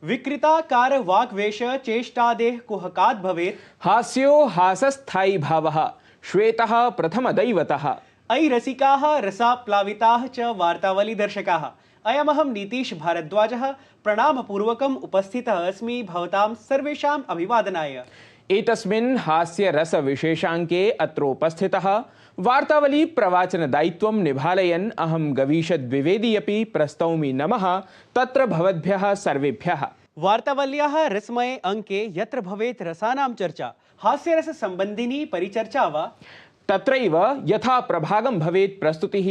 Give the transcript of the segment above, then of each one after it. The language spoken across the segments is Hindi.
विकृताकार वाग्वेश चेष्टादेह कुहकात् भवेत्। हास्यो हासस्थायी भावः श्वेतः प्रथम दैवतः। अयि रसिकाः रसाप्लाविताः च वार्तावली दर्शकाः, अयमहं नीतीश भारद्वाजः प्रणामपूर्वकम् उपस्थितः अस्मि भवतां सर्वेषाम् अभिवादनाय। एतस्मिन् हास्य रस विशेषाङ्के अत्रोपस्थितः वार्तावली प्रवाचन दायित्वं निभालयन् अहं गवीषद् द्विवेदी अपि प्रस्तौमि नमः तत्र भवद्भ्यः सर्वेभ्यः। वार्तावल्याः रसमये अंके यत्र भवेत् रसानां चर्चा, हास्यरस संबंधिनी परिचर्चा वा तत्रैव यथा प्रभागं भवेत् प्रस्तुतिः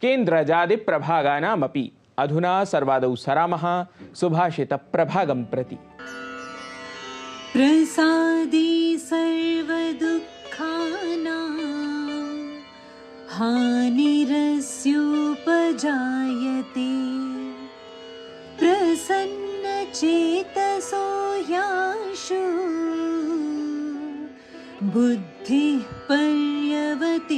केन्द्रजादि प्रभागानामपि। अधुना सर्वादौ सरामः सुभाषित प्रभागं प्रति। प्रसादी सर्वदुःखानां हानिरस्योपजायते प्रसन्नचेतसो ह्याशु बुद्धिः पर्यवतिष्ठते।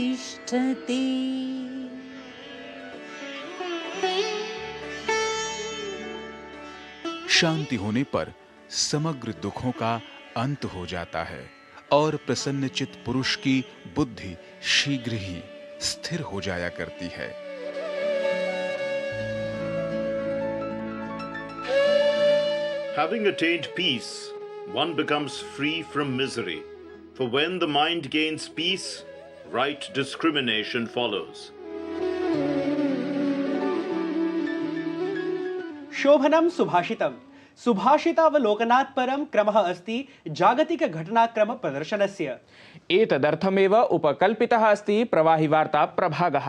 शांति होने पर समग्र दुखों का अंत हो जाता है और प्रसन्नचित्त पुरुष की बुद्धि शीघ्र ही स्थिर हो जाया करती है। Having attained peace, one becomes free from misery. For when the mind gains peace, right discrimination follows. शोभनं सुभाषितम्। सुभाषितावलोकनात् परं क्रमः अस्ति जागतिक घटनाक्रम प्रदर्शनस्य। एतदर्थमेव उपकल्पितः अस्ति प्रवाहि वार्ता प्रभागः।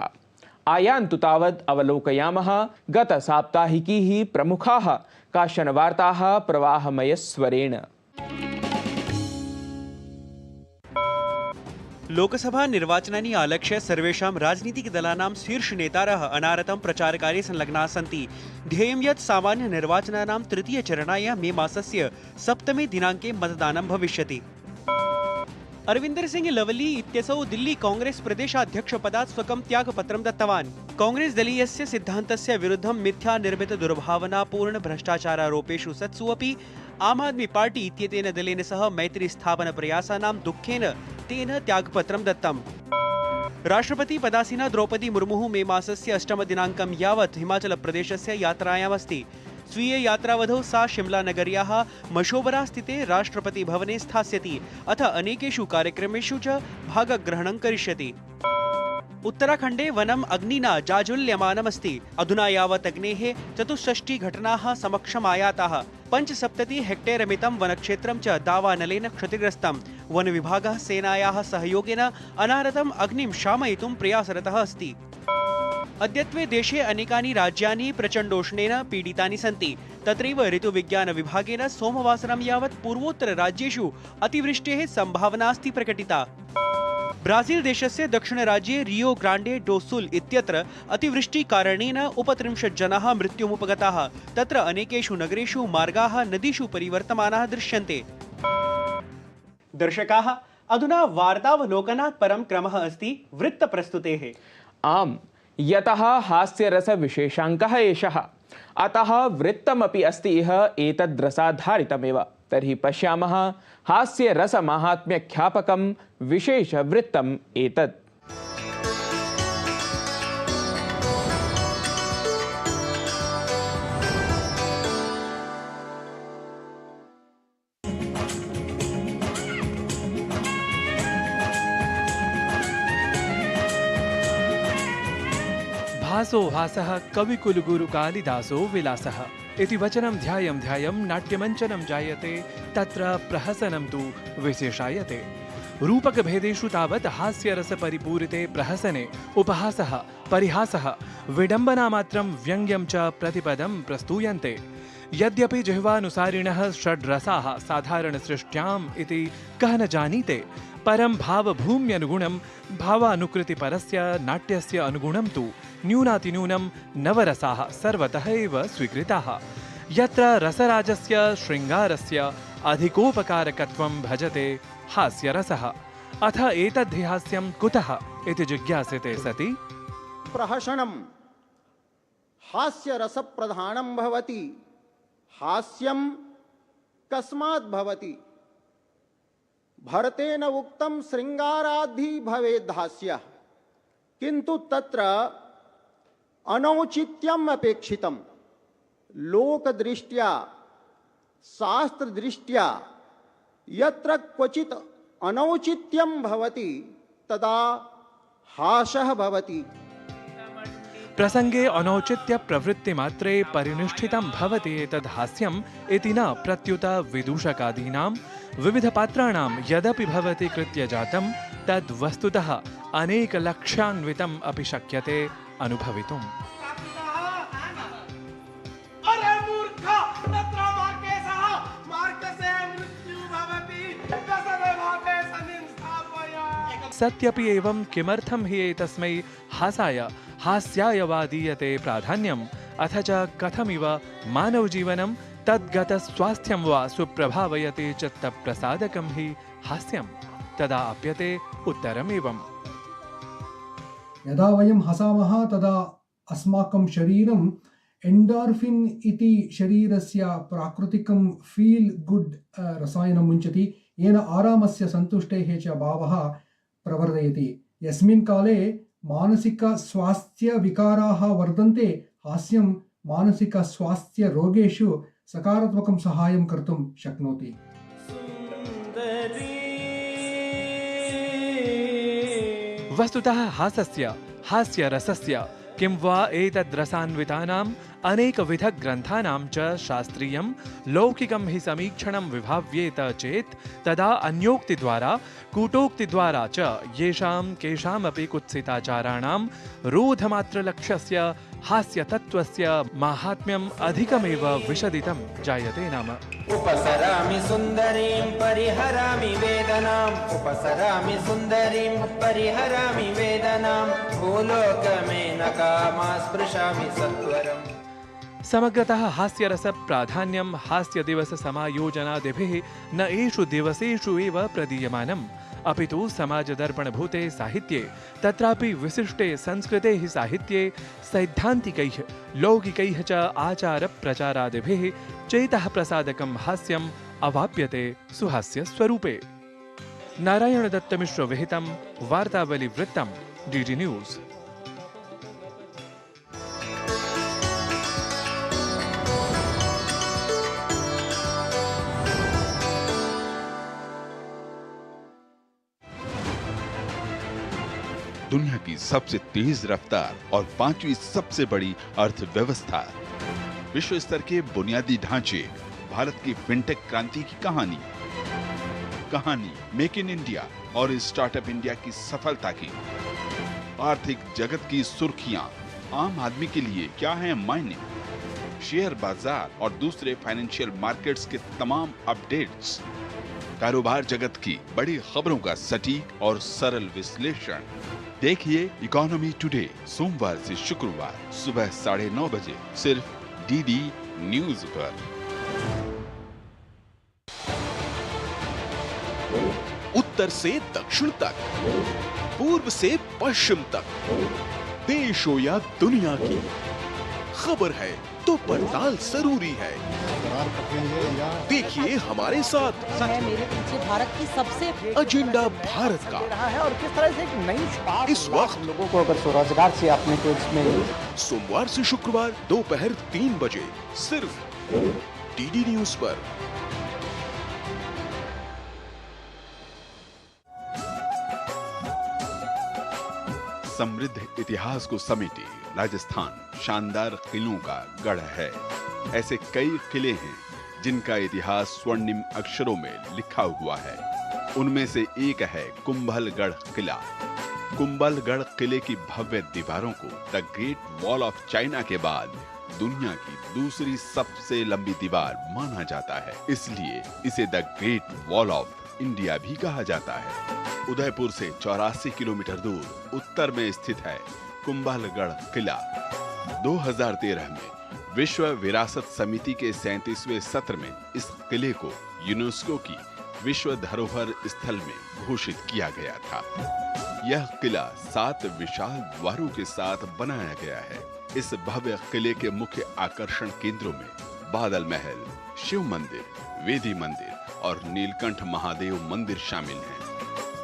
आयान्तु तावत् अवलोकयामः गतसाप्ताहिकीः प्रमुखाः काश्चन वार्ताः प्रवाहमयस्वरेण। लोकसभा निर्वाचनानि आलक्ष्य सर्वेषां राजनीतिकदलानां शीर्षनेतारः अनारतं प्रचारकार्ये संलग्नाः सन्ति। ध्येयं यत् सामान्य निर्वाचनानां तृतीयचरणाय मे मासस्य 7मे दिनाङ्के मतदानं भविष्यति। अरविन्दर सिंह लवली इत्यसौ दिल्ली कांग्रेस प्रदेशाध्यक्षपदात् स्वकं त्यागपत्रं दत्तवान्। कांग्रेस दलीयस्य सिद्धान्तस्य विरुद्धं मिथ्या निर्मित दुर्भावनापूर्ण भ्रष्टाचारारोपेषु सत्सु अपि आम आदमी पार्टी इत्येतेन दलेन सह मैत्री स्थापन प्रयासानां दुःखेन तेन त्यागपत्रं दत्तम्। राष्ट्रपति पदासीना द्रौपदी मुर्मुः मे मासस्य 8 दिनाङ्कं यावत् हिमाचल प्रदेशस्य यात्रायामस्ति। स्वीय यात्रावधौ सा शिमला नगर्याः मशोबरा स्थिते राष्ट्रपति भवने स्थास्यति अथ अनेकेषु कार्यक्रमेषु च भागग्रहणं करिष्यति। उत्तराखण्डे वनम् अग्निना जाजुल्यमानमस्ति। अधुना यावत् अग्नेः 64 घटनाः समक्षम् आयाताः। 75 हेक्टेरमितं वनक्षेत्रं च दावानलेन क्षतिग्रस्तम्। वन विभागः सेनायाः सहयोगेन अनारतम् अग्निं शामयितुं प्रयासरतः अस्ति। अद्यत्वे देशे अनेकानि राज्यानि प्रचण्डोष्णेन पीडितानि सन्ति। तत्रैव ऋतुविज्ञान विभागेन सोमवासरं यावत् पूर्वोत्तर राज्येषु अतिवृष्टेः सम्भावनास्ति प्रकटिता। ब्राजील देशस्य दक्षिणराज्ये रियो ग्रांडे डो सुल इत्यत्र अतिवृष्टिकारणेन 30 जनाः मृत्युमुपगताः। तत्र अनेकेषु नगरेषु मार्गाः नदीषु परिवर्तमानाः दृश्यन्ते। दर्शकाः, अधुना वार्तावलोकनात् परं क्रमः अस्ति वृत्तप्रस्तुतेः। आम्, यतः हास्यरस विशेषाङ्कः एषः, अतः वृत्तमपि अस्ति इह एतद्रसाधारितमेव। तर्हि पश्यामः हास्यरसमाहात्म्यख्यापकं विशेषवृत्तम् एतत्। भासो भासः कविकुलगुरु कालिदासो विलासः इति वचनं ध्यायं ध्यायं नाट्यमञ्चनं जायते तत्र प्रहसनं तु विशेषायते। रूपकभेदेषु तावत् हास्यरसपरिपूरिते प्रहसने उपहासः, परिहासः, विडम्बनामात्रं व्यङ्ग्यं च प्रतिपदं प्रस्तूयन्ते। यद्यपि जिह्वानुसारिणः षड्रसाः साधारणसृष्ट्याम् इति कः न जानीते, परं भावभूम्यनुगुणं भावानुकृतिपरस्य नाट्यस्य अनुगुणं तु न्यूनातिन्यूनं नवरसाः सर्वतः एव स्वीकृताः। यत्र रसराजस्य शृङ्गारस्य अधिकोपकारकत्वं भजते हास्यरसः। अथ एतद्धि हास्यं कुतः इति जिज्ञास्यते सति प्रहसनं हास्यरसप्रधानं भवति। हास्यं कस्मात् भवति भरतेन उक्तं श्रृंगाराद्धि भवेद् हास्यः किंतु तत्र अनौचित्यम अपेक्षितम लोक दृष्ट्या शास्त्र दृष्ट्या यत्र क्वचित अनौचित्यम भवति तदा हासः भवति। प्रसंगे अनौचित्य प्रवृत्ति मात्रे परिनिष्ठितं भवति एतद् हास्यम् इति न प्रत्युत विदूषकादीनां विविध पात्राणां यदपि भवति कृत्य जातं तद् वस्तुतः अनेक लक्ष्यान्वितम् अपि शक्यते अनुभवितुम्। सत्यपि एवं किमर्थं हि एतस्मै हासाय हास्याय वा दीयते प्राधान्यम् अथ च कथमिव मानवजीवनं तद्गतस्वास्थ्यं वा सुप्रभावयति चित्तप्रसादकं हि हास्यं तदा आप्यते उत्तरमेवम्। यदा वयं हसामः तदा अस्माकं शरीरं एंडोर्फिन् इति शरीरस्य प्राकृतिकं फील गुड रसायनं मुञ्चति येन आरामस्य सन्तुष्टेः च भावः प्रवर्धयति। यस्मिन् काले मानसिक स्वास्थ्य विकाराः वर्धन्ते हास्यं मानसिक स्वास्थ्य रोगेषु सकारात्मकं सहायं कर्तुं शक्नोति। वस्तुतः हासस्य हास्यरसस्य किं वा एतद्रसान्वितानाम् अनेकविधग्रन्थानां च शास्त्रीयं लौकिकं हि समीक्षणं विभाव्येत चेत् तदा अन्योक्तिद्वारा कूटोक्तिद्वारा च येषां केषामपि कुत्सिताचाराणां रोधमात्रलक्ष्यस्य हास्यतत्त्वस्य माहात्म्यम् अधिकमेव विशदितं जायते नाम। उपसरामि सुन्दरीं परिहरामि वेदनाम् उपसरामि सुन्दरीं परिहरामि वेदनां भूलोकमेनकामा स्पृशामि सत्वरम्। समग्रतः हास्यरस प्राधान्यं हास्य दिवस समायोजनादिभिः न एषु दिवसेषु एव प्रदीयमानम् अपितु समाजदर्पणभूते साहित्ये तत्रापि विशिष्टे संस्कृते साहित्ये सैद्धान्तिकैः लौकिकैः च आचारप्रचारादिभिः चेतः प्रसादकं हास्यम् अवाप्यते सुहास्यस्वरूपे। नारायणदत्तमिश्र विहितं वार्तावलिवृत्तं डीडी न्यूज़। दुनिया की सबसे तेज रफ्तार और 5वीं सबसे बड़ी अर्थव्यवस्था, विश्व स्तर के बुनियादी ढांचे, भारत की फिनटेक क्रांति की कहानी मेक इन इंडिया और स्टार्टअप इंडिया की सफलता की, आर्थिक जगत की सुर्खियां, आम आदमी के लिए क्या है मायने, शेयर बाजार और दूसरे फाइनेंशियल मार्केट्स के तमाम अपडेट्स, कारोबार जगत की बड़ी खबरों का सटीक और सरल विश्लेषण। देखिए इकोनॉमी टुडे सोमवार से शुक्रवार सुबह 9:30 बजे सिर्फ डीडी न्यूज पर। उत्तर से दक्षिण तक, पूर्व से पश्चिम तक, देश हो या दुनिया की खबर है तो पड़ताल जरूरी है। देखिए हमारे साथ मेरे पीछे भारत की सबसे एजेंडा भारत का है और किस तरह से एक नई शुरुआत इस वक्त लोगों को अगर स्वरोजगार से आपने तो इसमें सोमवार से शुक्रवार दोपहर 3 बजे सिर्फ डीडी न्यूज पर। समृद्ध इतिहास को समेटे राजस्थान शानदार किलों का गढ़ है। ऐसे कई किले हैं जिनका इतिहास स्वर्णिम अक्षरों में लिखा हुआ है। उनमें से एक है कुंभलगढ़ किला। कुंभलगढ़ किले की भव्य दीवारों को the great wall of China के बाद दुनिया की दूसरी सबसे लंबी दीवार माना जाता है, इसलिए इसे the great wall of India भी कहा जाता है। उदयपुर से 84 किलोमीटर दूर उत्तर में स्थित है कुंभलगढ़ किला। 2013 में विश्व विरासत समिति के 37वें सत्र में इस किले को यूनेस्को की विश्व धरोहर स्थल में घोषित किया गया था। यह किला 7 विशाल द्वारों के साथ बनाया गया है। इस भव्य किले के मुख्य आकर्षण केंद्रों में बादल महल, शिव मंदिर, वेदी मंदिर और नीलकंठ महादेव मंदिर शामिल हैं।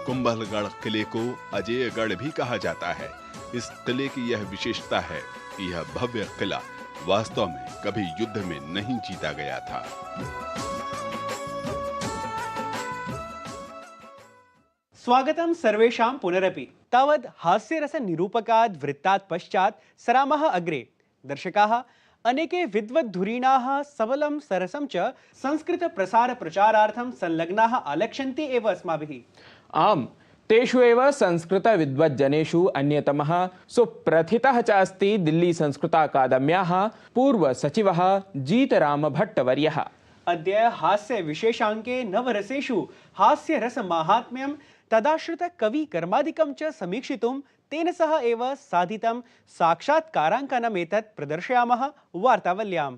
कुंभलगढ़ किले को अजेयगढ़ भी कहा जाता है। इस किले की यह विशेषता है कि यह भव्य किला वास्तव में कभी युद्ध में नहीं जीता गया था। स्वागतं सर्वेषां पुनरपि। तावद् हास्यरस निरूपकात् वृत्तात् पश्चात् सरामः अग्रे। दर्शकाः अनेके विद्वद्धुरीणाः सबलं सरसं च संस्कृत प्रसार प्रचारार्थं संलग्नाः आलक्ष्यन्ते एव अस्माभिः। आम, तेषु एव संस्कृत विद्वज्जनेषु अन्यतमः सुप्रथितः च अस्ति दिल्ली संस्कृताकादम्याः पूर्व सचिवः जीतरामभट्टवर्यः। अद्य हास्य विशेषाङ्के नवरसेषु हास्यरस माहात्म्यं तदाश्रित कवि कर्मादिकं च समीक्षितुं तेन सह एव साधितं साक्षात्काराङ्कनम् एतत् प्रदर्शयामः वार्तावल्याम्।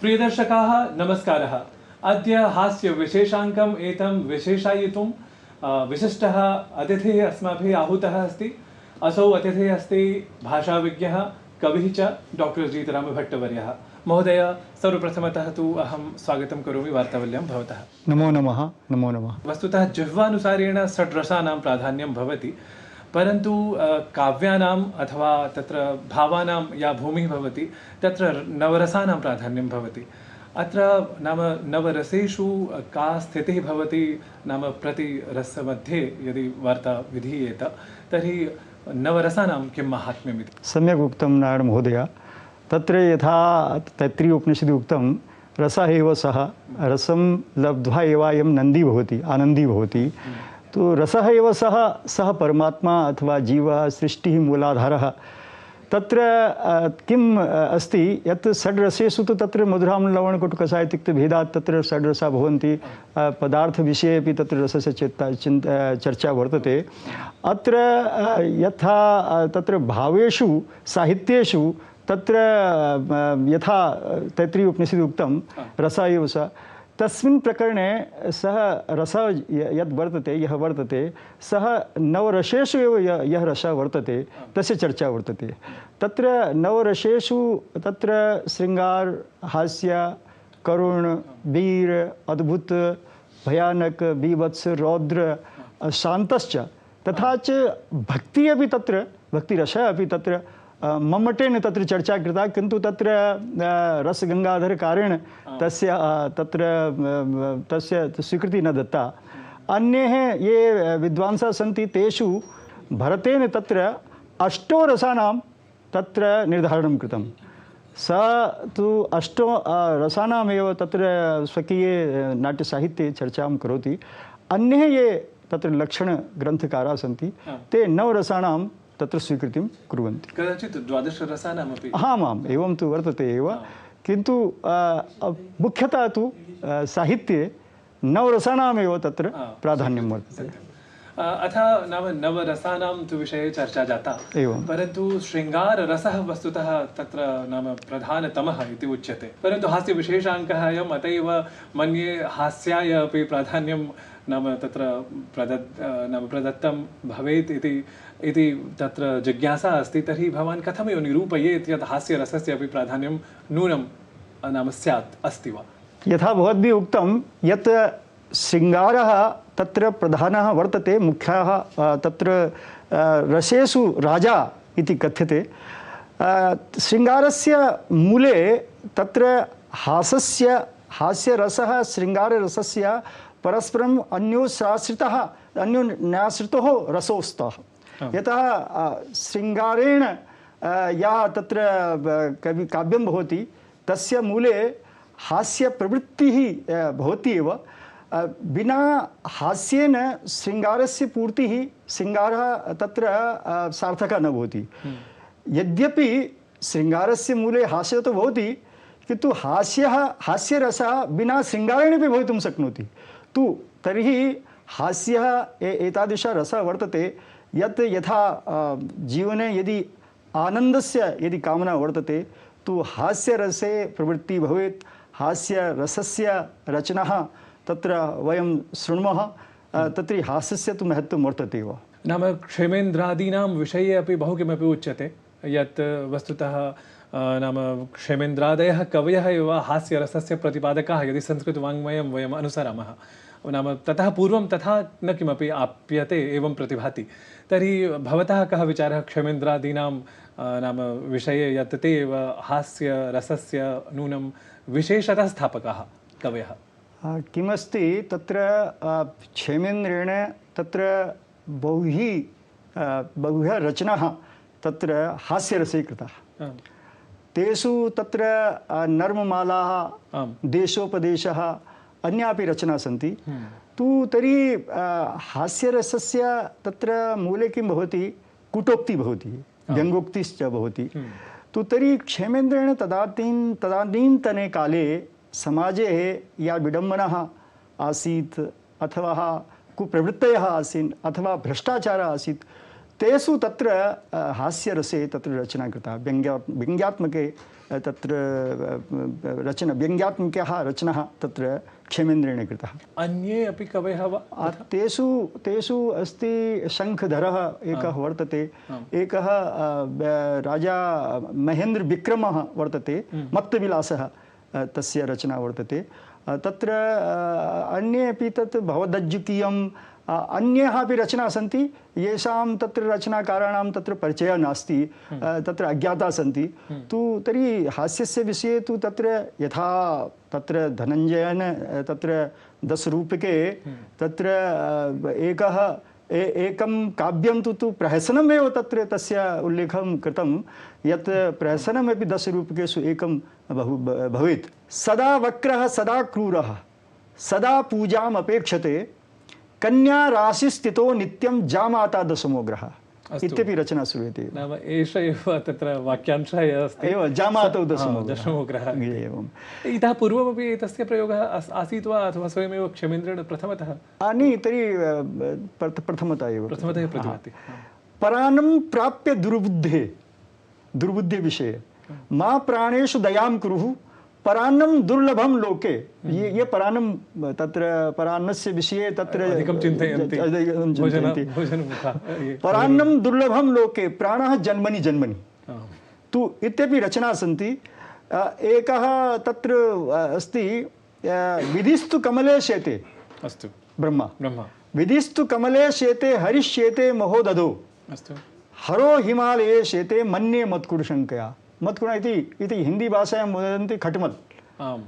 प्रियदर्शकाः नमस्कारः। अद्य हास्य विशेषाङ्कम् एतं विशेषायितुं विशिष्टः अतिथिः अस्माभिः आहूतः अस्ति। असौ अतिथिः अस्ति भाषाविज्ञः कविः च डॉक्टर जीतरामभट्टवर्यः। महोदय, सर्वप्रथमतः तु अहं स्वागतं करोमि वार्तावल्यां भवतः। नमो नमः। नमो नमः। वस्तुतः जिह्वानुसारेण षड्रसानां प्राधान्यं भवति, परन्तु काव्यानाम् अथवा तत्र भावानां या भूमिः भवति तत्र नवरसानां प्राधान्यं भवति। अत्र नाम नवरसेषु का स्थितिः भवति नाम प्रतिरसमध्ये यदि वार्ता विधीयेत तर्हि नवरसानां किं माहात्म्यमिति। सम्यक् उक्तं नारायण महोदय। तत्र यथा तैत्तिरीय उपनिषदि उक्तं रसः एव सः, रसं लब्ध्वा एव अयं नन्दी भवति, आनन्दी भवति। तो रसः एव सः परमात्मा अथवा जीवः, सृष्टिः मूलाधारः। तत्र किम् अस्ति यत् षड्रसेषु तु तत्र मधुरां लवणकटुकषाय तिक्तभेदात् तत्र षड्रसा भवन्ति। पदार्थविषये अपि तत्र रसस्य चर्चा वर्तते। अत्र यथा तत्र भावेषु साहित्येषु तत्र यथा तैत्तिरीय उपनिषदि उक्तं रसः एव सः, तस्मिन् प्रकरणे सः रसः यद् वर्तते, यः वर्तते सः नवरसेषु एव यः रसः वर्तते तस्य चर्चा वर्तते। तत्र नवरसेषु तत्र शृङ्गार, हास्य, करुण, वीर, अद्भुत, भयानक, बीभत्स, रौद्र, शान्तश्च तथा च भक्ति अपि तत्र, भक्तिरसः अपि तत्र मम्मटेन तत्र चर्चा कृता, किन्तु तत्र रसगंगाधरकारेण तस्य स्वीकृति न दत्ता। अन्ये ये विद्वांसः सन्ति तेषु भरतेन तत्र अष्टो रसानां तत्र निर्धारणं कृतं। स तु अष्टो रसानामेव तत्र स्वकीये नाट्यसाहित्ये चर्चां करोति। अन्ये ये तत्र लक्षणग्रन्थकाराः सन्ति ते नवरसानां तत्र स्वीकृतिं कुर्वन्ति। कदाचित् 12 रसानामपि। आमाम्, एवं तु वर्तते एव, किन्तु मुख्यतः तु साहित्ये नवरसानामेव तत्र प्राधान्यं वर्तते। अथ नाम नवरसानां तु विषये चर्चा जाता, एवं परन्तु शृङ्गाररसः वस्तुतः तत्र नाम प्रधानतमः इति उच्यते। परन्तु हास्यविशेषाङ्कः अयम्, अत एव मन्ये हास्याय अपि प्राधान्यं नाम तत्र प्रदत्तं भवेत् इति तत्र जिज्ञासा अस्ति। तर्हि भवान् कथमेव निरूपयेत् यत् हास्यरसस्य अपि प्राधान्यं नूनं नाम स्यात् अस्ति वा? यथा भवद्भिः उक्तं यत् शृङ्गारः तत्र प्रधानः वर्तते, मुख्यः तत्र रसेषु राजा इति कथ्यते। शृङ्गारस्य मूले तत्र हास्यरसः शृङ्गाररसस्य परस्परम् अन्योन्याश्रितोः रसौ स्तः। यतः शृङ्गारेण या तत्र काव्यं भवति तस्य मूले हास्यप्रवृत्तिः भवति एव। बिना हास्येन शृङ्गारस्य पूर्तिः, शृङ्गारः तत्र सार्थकः न भवति। यद्यपि शृङ्गारस्य मूले हास्यः तु भवति, किन्तु हास्यरसः बिना शृङ्गारेणापि भवितुं शक्नोति। तु तर्हि हास्यः एतादृशः रसः वर्तते यत् यथा जीवने यदि आनन्दस्य यदि कामना वर्तते तु हास्यरसे प्रवृत्तिः भवेत्। हास्यरसस्य रचनाः तत्र वयं शृणुमः। तत्र हास्यस्य तु महत्त्वं वर्तते एव। नाम क्षेमेन्द्रादीनां विषये अपि बहु किमपि उच्यते यत् वस्तुतः नाम क्षेमेन्द्रादयः कवयः एव हास्यरसस्य प्रतिपादकाः यदि संस्कृतवाङ्मयं वयम् अनुसरामः। नाम ततः पूर्वं तथा न किमपि आप्यते एवं प्रतिभाति। तर्हि भवतः कः विचारः क्षेमेन्द्रादीनां नाम विषये यत् ते एव हास्यरसस्य नूनं विशेषतः स्थापकाः कवयः? किमस्ति तत्र क्षेमेन्द्रेण तत्र बहुधा रचनाः तत्र हास्यरसे कृताः। तेषु तत्र नर्ममालाः, देशोपदेशः, अन्यापि रचना सन्ति। तु तर्हि हास्यरसस्य तत्र मूले किं भवति? कुटोक्ति भवति, व्यङ्ग्योक्तिश्च भवति। तु तर्हि क्षेमेन्द्रेण तदानीन्तने काले समाजे या विडम्बनाः आसीत् अथवा कुप्रवृत्तयः आसीन् अथवा भ्रष्टाचारः आसीत्, तेषु तत्र हास्यरसे तत्र रचना कृता। व्यङ्ग्यात्मके तत्र रचना, व्यङ्ग्यात्मकाः रचनाः तत्र क्षेमेन्द्रेण कृतः। अन्ये अपि कवयः वा? तेषु अस्ति शङ्खधरः एकः वर्तते, एकः राजा महेन्द्रविक्रमः वर्तते, मत्तविलासः तस्य रचना वर्तते। तत्र अन्ये अपि तत् भवदज्जुकीयं अन्याः अपि रचना सन्ति, येषां तत्र रचनाकाराणां तत्र परिचयः नास्ति, तत्र अज्ञाताः सन्ति। तु तर्हि हास्यस्य विषये तु तत्र यथा तत्र धनञ्जयेन तत्र 10 रूप्यके तत्र एकं काव्यं तु प्रहसनमेव तत्र तस्य उल्लेखं कृतं, यत् प्रहसनमपि 10 रूप्यकेषु एकं भवेत्। सदा वक्रः सदा क्रूरः सदा पूजाम् अपेक्षते, कन्या राशिस्थितो नित्यं जामाता दशमोग्रः इत्यपि रचना श्रूयते। नाम एष एव तत्र वाक्यांशः अस्ति एव, जामातौ दशमोग्रः एवम्। इतः पूर्वमपि एतस्य प्रयोगः आसीत् वा अथवा स्वयमेव क्षेमेन्द्रेण प्रथमतः? न, तर्हि प्रथमतः एव प्रतिभाति। परानं प्राप्य दुर्बुद्धे विषये मा प्राणेषु दयां कुरुः, परान्नं दुर्लभं लोके। ये परान्नं तत्र परान्नस्य विषये तत्र अधिकं चिन्तयन्ति। परान्नं दुर्लभं लोके प्राणः जन्मनि जन्मनि तु इत्यपि रचना सन्ति। एकः तत्र अस्ति, विधिस्तु कमले शेते, अस्तु ब्रह्मा, विधिस्तु कमले शेते हरिष्येते महोदधो, अस्तु, हरो हिमालये शेते मन्ये मत्कुडशङ्कया। मत्कुण इति हिंदी भाषायां वदन्ति खट्मत्। आम्।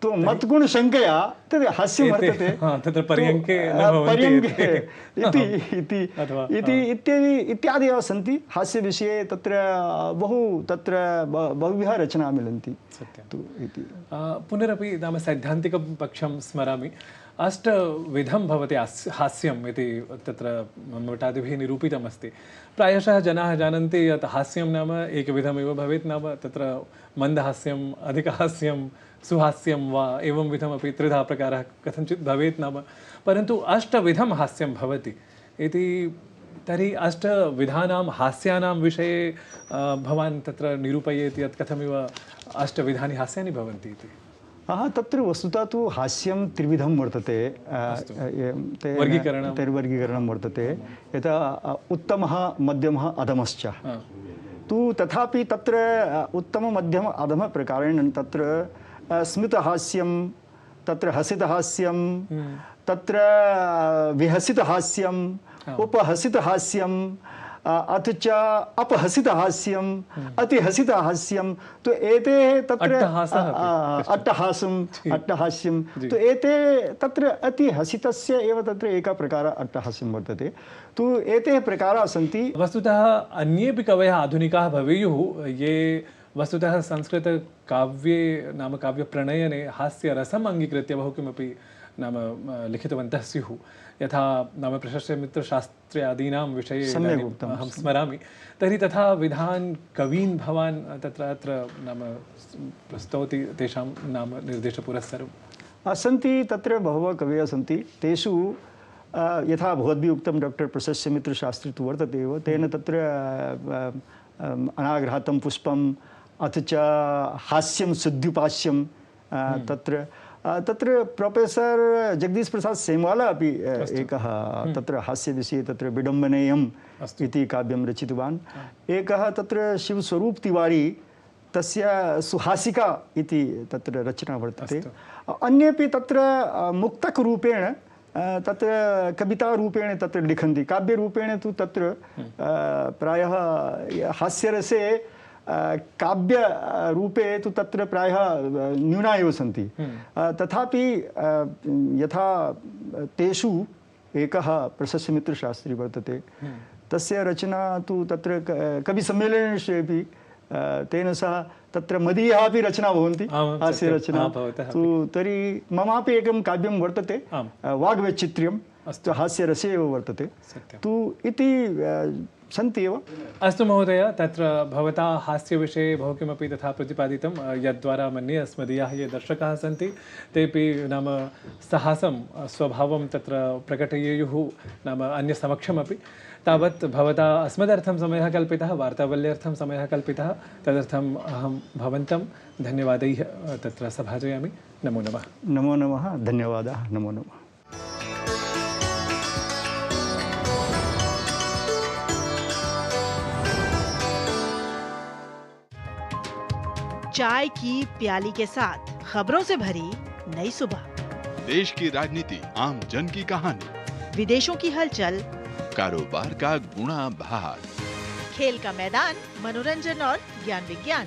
तो मत्कुण शङ्कया तद् हास्यं वर्तते। तत्र पर्यङ्के इत्यादयः सन्ति हास्यविषये। तत्र बहुभ्यः रचनाः मिलन्ति। पुनरपि नाम सैद्धान्तिकं पक्षं स्मरामि। 8 विधं भवति हास्यम् इति तत्र मम्मटादिभिः निरूपितमस्ति। प्रायशः जनाः जानन्ति यत् हास्यं नाम एकविधमेव भवेत्, नाम तत्र मन्दहास्यम्, अधिकहास्यं, सुहास्यं वा एवं विधमपि 3 प्रकारः कथञ्चित् भवेत् नाम, परन्तु 8 विधं हास्यं भवति इति। तर्हि 8 विधानां हास्यानां विषये भवान् तत्र निरूपयेत् यत् कथमिव 8 विधानि हास्यानि भवन्ति इति। तत्र वस्तुतः तु हास्यं 3 विधं वर्तते। वर्गीकरणं वर्तते, यथा उत्तमः, मध्यमः, अधमश्च। तु तथापि तत्र उत्तम मध्यम अधम प्रकारेण तत्र स्मितहास्यं, तत्र हसितहास्यं, तत्र विहसितहास्यं, उपहसितहास्यं, अथ च अपहसितहास्यं, अतिहसितहास्यं। तो एते तत्र अट्टहास्यं तो एते तत्र अतिहसितस्य एव तत्र एकः प्रकारः अट्टहास्यं वर्तते। तु एते प्रकाराः सन्ति। वस्तुतः अन्येपि कवयः आधुनिकाः भवेयुः ये वस्तुतः संस्कृतकाव्ये नाम काव्यप्रणयने हास्यरसम् अङ्गीकृत्य बहु किमपि नाम लिखितवन्तः स्युः। यथा नाम प्रशस्यमित्रशास्त्री आदीनां विषये अहं स्मरामि। तर्हि तथा विधान् कवीन् भवान् अत्र नाम स्तौति, तेषां नाम निर्देशपुरस्सरं सन्ति। तत्र बहवः कवयः सन्ति। तेषु यथा भवद्भिः उक्तं डॉक्टर प्रशस्यमित्रशास्त्री तु वर्तते एव। तेन तत्र अनाघ्रातं पुष्पम्, अथ च हास्यं सुद्युपास्यं, तत्र तत्र प्रोफेसर् जगदीश प्रसाद सेमवाला अपि एकः तत्र हास्यविषये तत्र विडम्बनेयम् इति काव्यं रचितवान्। एकः तत्र शिवस्वरूप तिवारी तस्य सुहासिका इति तत्र रचना वर्तते। अन्येपि तत्र मुक्तकरूपेण तत्र कवितारूपेण तत्र लिखन्ति। काव्यरूपेण तु तत्र प्रायः हास्यरसे काव्यरूपे तु तत्र प्रायः न्यूना एव सन्ति। तथापि यथा तेषु एकः प्रशस्यमित्रशास्त्री वर्तते, तस्य रचना तु तत्र कविसम्मेलनेषु तेन सह तत्र मदीयाः अपि रचना भवन्ति, हास्यरचना तु। तर्हि ममापि एकं काव्यं वर्तते, वाग्वैचित्र्यं, हास्यरसे एव वर्तते तु इति सन्ति एव। अस्तु महोदय, तत्र भवता हास्यविषये बहु किमपि तथा प्रतिपादितं, यद्द्वारा मन्ये अस्मदीयाः ये दर्शकाः सन्ति तेपि नाम साहसं स्वभावं तत्र प्रकटयेयुः नाम अन्यसमक्षमपि। तावत् भवता अस्मदर्थं समयः कल्पितः, वार्तावल्यार्थं समयः कल्पितः, तदर्थम् अहं भवन्तं धन्यवादैः तत्र सभाजयामि। नमो नमः। नमो नमः, धन्यवादः, नमो नमः। चाय की प्याली के साथ खबरों से भरी नई सुबह, देश की राजनीति, आम जन की कहानी, विदेशों की हलचल, कारोबार का गुणा भाग, खेल का मैदान, मनोरंजन और ज्ञान विज्ञान,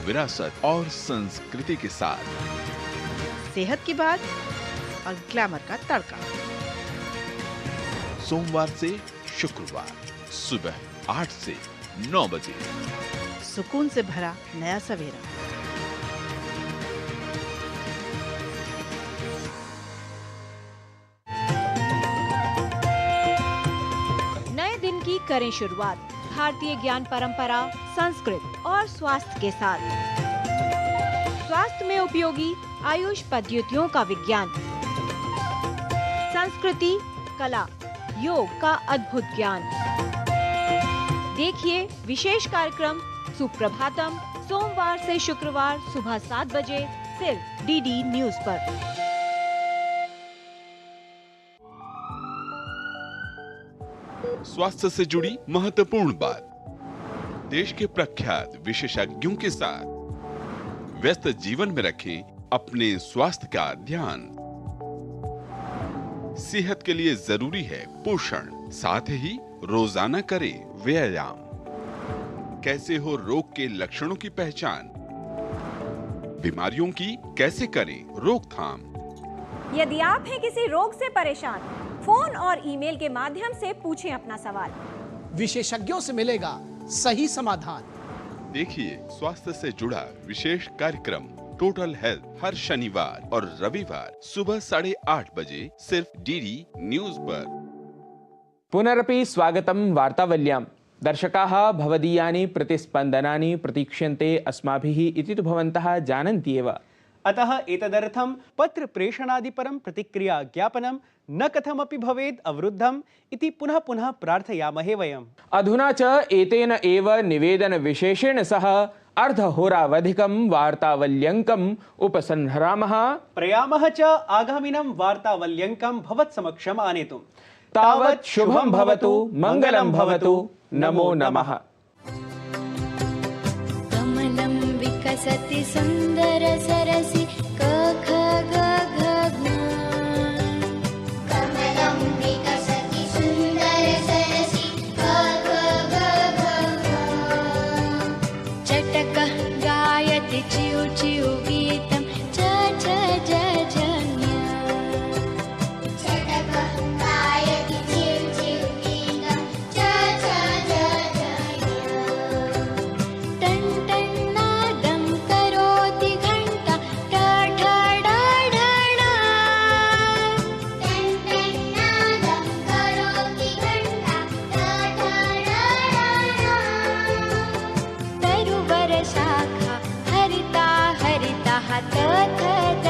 विरासत और संस्कृति के साथ सेहत की बात और ग्लैमर का तड़का। सोमवार से शुक्रवार सुबह 8 से 9 बजे, सुकून से भरा नया सवेरा। नए दिन की करें शुरुआत भारतीय ज्ञान परंपरा, संस्कृत और स्वास्थ्य के साथ। स्वास्थ्य में उपयोगी आयुष पद्धतियों का विज्ञान, संस्कृति, कला, योग का अद्भुत ज्ञान। देखिए विशेष कार्यक्रम सुप्रभातम सोमवार से शुक्रवार सुबह 7 बजे सिर्फ डीडी न्यूज पर। स्वास्थ्य से जुड़ी महत्वपूर्ण बात, देश के प्रख्यात विशेषज्ञों के साथ व्यस्त जीवन में रखें अपने स्वास्थ्य का ध्यान। सेहत के लिए जरूरी है पोषण, साथ ही रोजाना करें व्यायाम। कैसे हो रोग के लक्षणों की पहचान, बीमारियों की कैसे करें रोकथाम। यदि आप हैं किसी रोग से परेशान, फोन और ईमेल के माध्यम से पूछें अपना सवाल, विशेषज्ञों से मिलेगा सही समाधान। देखिए स्वास्थ्य से जुड़ा विशेष कार्यक्रम टोटल हेल्थ हर शनिवार और रविवार सुबह 8:30 बजे सिर्फ डीडी न्यूज पर। पुनरपि स्वागतं वार्तावल्यां। दर्शकाः भवदीयानि प्रतिस्पन्दनानि प्रतीक्ष्यन्ते अस्माभिः इति तु भवन्तः जानन्ति एव। अतः एतदर्थं पत्र प्रेषणादि परं प्रतिक्रिया ज्ञापनं न कथमपि भवेत् अवरुद्धम् इति पुनः पुनः प्रार्थयामहे वयम्। अधुना च एतेन एव निवेदन विशेषेण सह अर्धहोरावधिकं वार्तावल्यङ्कम् उपसंहरामः, प्रयामः च आगामिनं वार्तावल्यङ्कं भवत्समक्षम् आनेतुम्। तावत् शुभं भवतु, मङ्गलं भवतु। नमो नमः। कमलं विकसति सुन्दर सरसि क ख ग घ ज्ञ। कमलं विकसति सुन्दर सरसि क ख ग घ ज्ञ। चटकः गायति चिउ चिउ गीतं च च ज ज ज्ञ। चटकः गायति चिउ चिउ गीतं च च ज ज ज्ञ। टन् टन् नादं करोति घण्टा ठ ठ ड ढ ण। टन् टन् नादं करोति घण्टा ठ ठ ड ढ ण। तरुवर शाखा हरिता हरितः त थ द